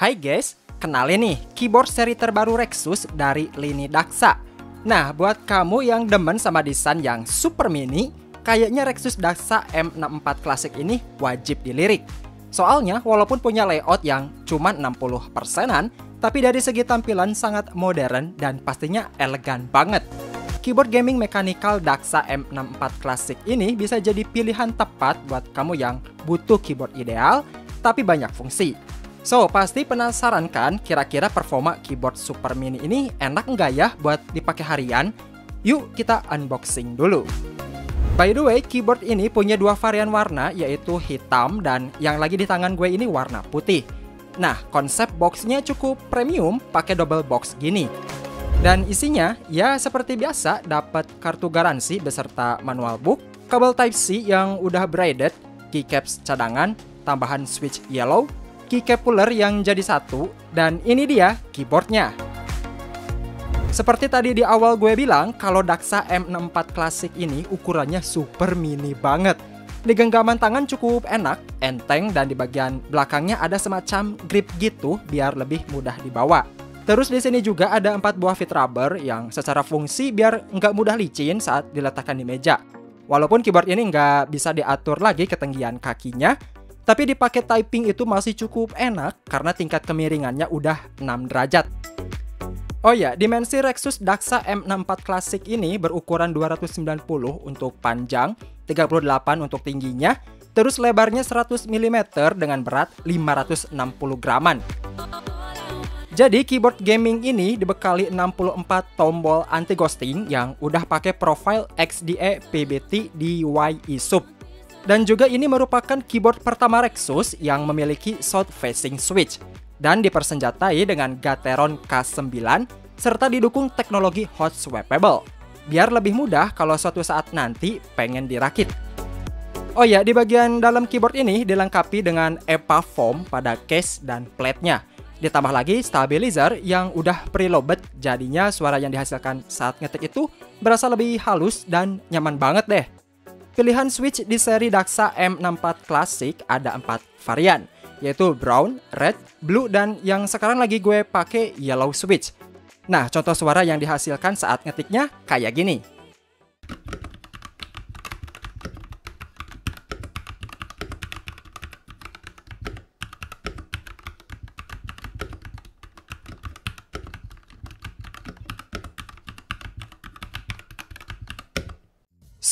Hai guys, kenalin nih keyboard seri terbaru Rexus dari lini Daxa. Nah, buat kamu yang demen sama desain yang super mini, kayaknya Rexus Daxa M64 Classic ini wajib dilirik. Soalnya walaupun punya layout yang cuma 60%-an, tapi dari segi tampilan sangat modern dan pastinya elegan banget. Keyboard gaming mechanical Daxa M64 Classic ini bisa jadi pilihan tepat buat kamu yang butuh keyboard ideal, tapi banyak fungsi. So, pasti penasaran kan kira-kira performa keyboard super mini ini enak nggak ya buat dipakai harian? Yuk kita unboxing dulu. By the way, keyboard ini punya dua varian warna, yaitu hitam dan yang lagi di tangan gue ini warna putih. Nah, konsep boxnya cukup premium, pakai double box gini. Dan isinya, ya seperti biasa, dapat kartu garansi beserta manual book, kabel Type-C yang udah braided, keycaps cadangan, tambahan switch yellow, keycap puller yang jadi satu, dan ini dia keyboardnya. Seperti tadi di awal gue bilang, kalau Daxa M64 Classic ini ukurannya super mini banget. Di genggaman tangan cukup enak, enteng, dan di bagian belakangnya ada semacam grip gitu biar lebih mudah dibawa. Terus di sini juga ada 4 buah fit rubber yang secara fungsi biar nggak mudah licin saat diletakkan di meja. Walaupun keyboard ini nggak bisa diatur lagi ketinggian kakinya, tapi dipakai typing itu masih cukup enak karena tingkat kemiringannya udah 6 derajat. Oh ya, dimensi Rexus Daxa M64 Classic ini berukuran 290 untuk panjang, 38 untuk tingginya, terus lebarnya 100 mm dengan berat 560 graman. Jadi keyboard gaming ini dibekali 64 tombol anti-ghosting yang udah pakai profile XDA PBT DYE sub. Dan juga ini merupakan keyboard pertama Rexus yang memiliki south facing switch dan dipersenjatai dengan Gateron K9 serta didukung teknologi hot swappable biar lebih mudah kalau suatu saat nanti pengen dirakit. Oh ya, di bagian dalam keyboard ini dilengkapi dengan EPA foam pada case dan plate-nya. Ditambah lagi stabilizer yang udah preloaded, jadinya suara yang dihasilkan saat ngetik itu berasa lebih halus dan nyaman banget deh. Pilihan switch di seri Daxa M64 Classic ada 4 varian, yaitu brown, red, blue, dan yang sekarang lagi gue pakai yellow switch. Nah, contoh suara yang dihasilkan saat ngetiknya kayak gini.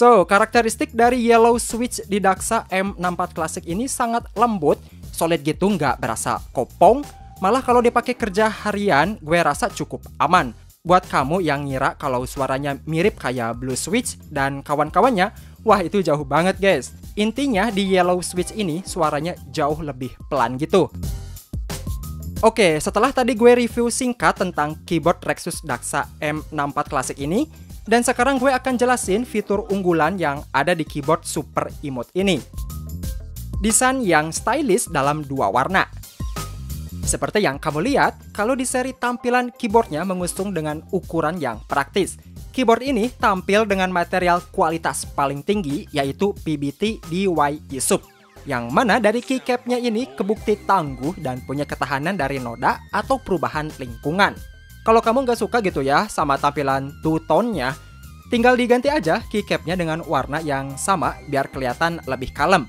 So, karakteristik dari yellow switch di Daxa M64 Classic ini sangat lembut, solid gitu, nggak berasa kopong. Malah kalau dipakai kerja harian, gue rasa cukup aman. Buat kamu yang ngira kalau suaranya mirip kayak blue switch dan kawan-kawannya, wah itu jauh banget guys. Intinya di yellow switch ini suaranya jauh lebih pelan gitu. Oke, setelah tadi gue review singkat tentang keyboard Rexus Daxa M64 Classic ini, dan sekarang gue akan jelasin fitur unggulan yang ada di keyboard super emote ini. Desain yang stylish dalam 2 warna. Seperti yang kamu lihat, kalau di seri tampilan keyboardnya mengusung dengan ukuran yang praktis. Keyboard ini tampil dengan material kualitas paling tinggi, yaitu PBT DYE sub. Yang mana dari keycapnya ini kebukti tangguh dan punya ketahanan dari noda atau perubahan lingkungan. Kalau kamu nggak suka gitu ya sama tampilan two-tone-nya, tinggal diganti aja keycapnya dengan warna yang sama biar kelihatan lebih kalem.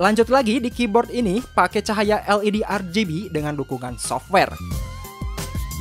Lanjut lagi, di keyboard ini pakai cahaya LED RGB dengan dukungan software.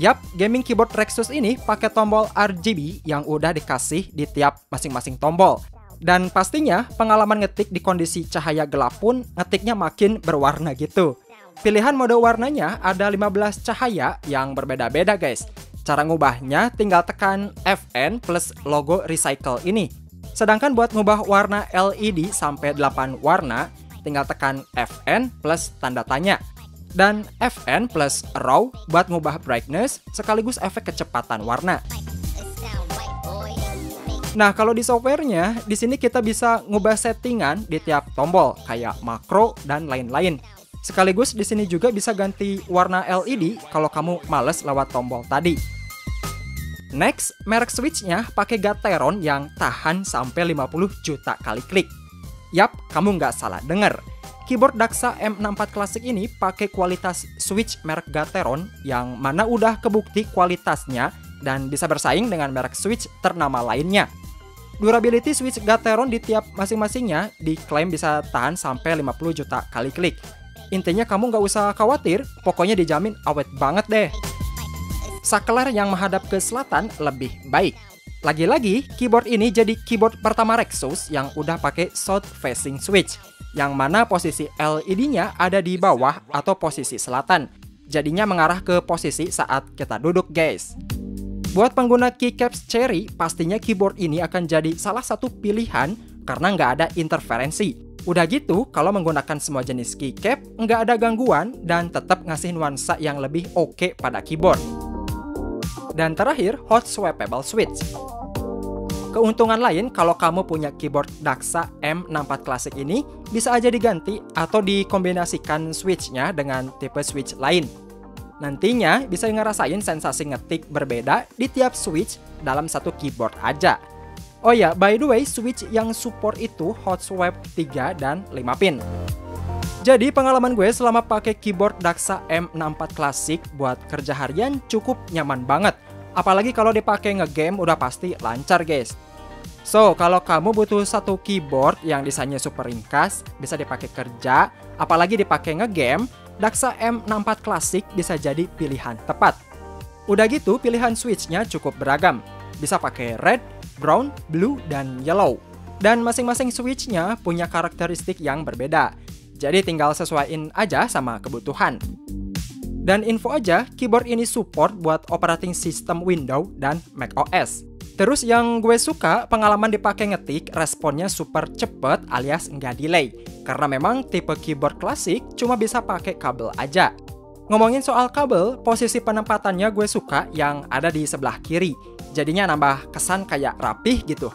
Yap, gaming keyboard Rexus ini pakai tombol RGB yang udah dikasih di tiap masing-masing tombol. Dan pastinya pengalaman ngetik di kondisi cahaya gelap pun ngetiknya makin berwarna gitu. Pilihan mode warnanya ada 15 cahaya yang berbeda-beda guys. Cara ngubahnya tinggal tekan FN plus logo recycle ini. Sedangkan buat ngubah warna LED sampai 8 warna, tinggal tekan FN plus tanda tanya. Dan FN plus raw buat ngubah brightness sekaligus efek kecepatan warna. Nah, kalau di softwarenya, di sini kita bisa ngubah settingan di tiap tombol kayak makro dan lain-lain. Sekaligus di sini juga bisa ganti warna LED kalau kamu males lewat tombol tadi. Next, merek switchnya pakai Gateron yang tahan sampai 50 juta kali klik. Yap, kamu nggak salah denger. keyboard Daxa M64 Classic ini pakai kualitas switch merek Gateron yang mana udah kebukti kualitasnya dan bisa bersaing dengan merek switch ternama lainnya. Durability switch Gateron di tiap masing-masingnya diklaim bisa tahan sampai 50 juta kali klik. Intinya kamu nggak usah khawatir, pokoknya dijamin awet banget deh. Saklar yang menghadap ke selatan lebih baik. Lagi-lagi, keyboard ini jadi keyboard pertama Rexus yang udah pakai south facing switch, yang mana posisi LED-nya ada di bawah atau posisi selatan. Jadinya mengarah ke posisi saat kita duduk, guys. Buat pengguna keycaps Cherry, pastinya keyboard ini akan jadi salah satu pilihan karena nggak ada interferensi. Udah gitu, kalau menggunakan semua jenis keycap, nggak ada gangguan dan tetap ngasih nuansa yang lebih oke pada keyboard. Dan terakhir, hot swappable switch. Keuntungan lain kalau kamu punya keyboard Daxa M64 Classic ini, bisa aja diganti atau dikombinasikan switch-nya dengan tipe switch lain. Nantinya bisa ngerasain sensasi ngetik berbeda di tiap switch dalam satu keyboard aja. Oh ya, by the way, switch yang support itu hot swap 3 dan 5 pin. Jadi pengalaman gue selama pakai keyboard Daxa M64 Classic buat kerja harian cukup nyaman banget. Apalagi kalau dipakai ngegame udah pasti lancar, guys. So, kalau kamu butuh satu keyboard yang desainnya super ringkas, bisa dipakai kerja, apalagi dipakai ngegame, Daxa M64 Classic bisa jadi pilihan tepat. Udah gitu, pilihan switch-nya cukup beragam. Bisa pakai red, brown, blue, dan yellow. Dan masing-masing switch-nya punya karakteristik yang berbeda. Jadi tinggal sesuaiin aja sama kebutuhan. Dan info aja, keyboard ini support buat operating system Windows dan macOS. Terus yang gue suka, pengalaman dipakai ngetik, responnya super cepet alias nggak delay. Karena memang tipe keyboard klasik cuma bisa pakai kabel aja. Ngomongin soal kabel, posisi penempatannya gue suka yang ada di sebelah kiri. Jadinya nambah kesan kayak rapih gitu.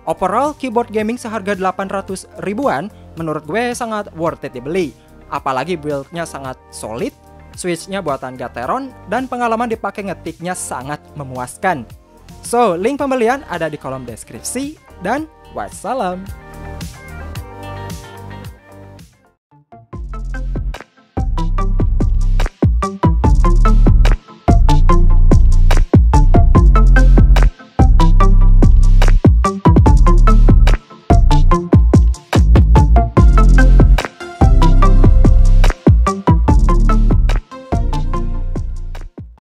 Overall, keyboard gaming seharga 800 ribuan menurut gue sangat worth it dibeli. Apalagi build-nya sangat solid, switch-nya buatan Gateron, dan pengalaman dipakai ngetiknya sangat memuaskan. So, link pembelian ada di kolom deskripsi, dan wassalam.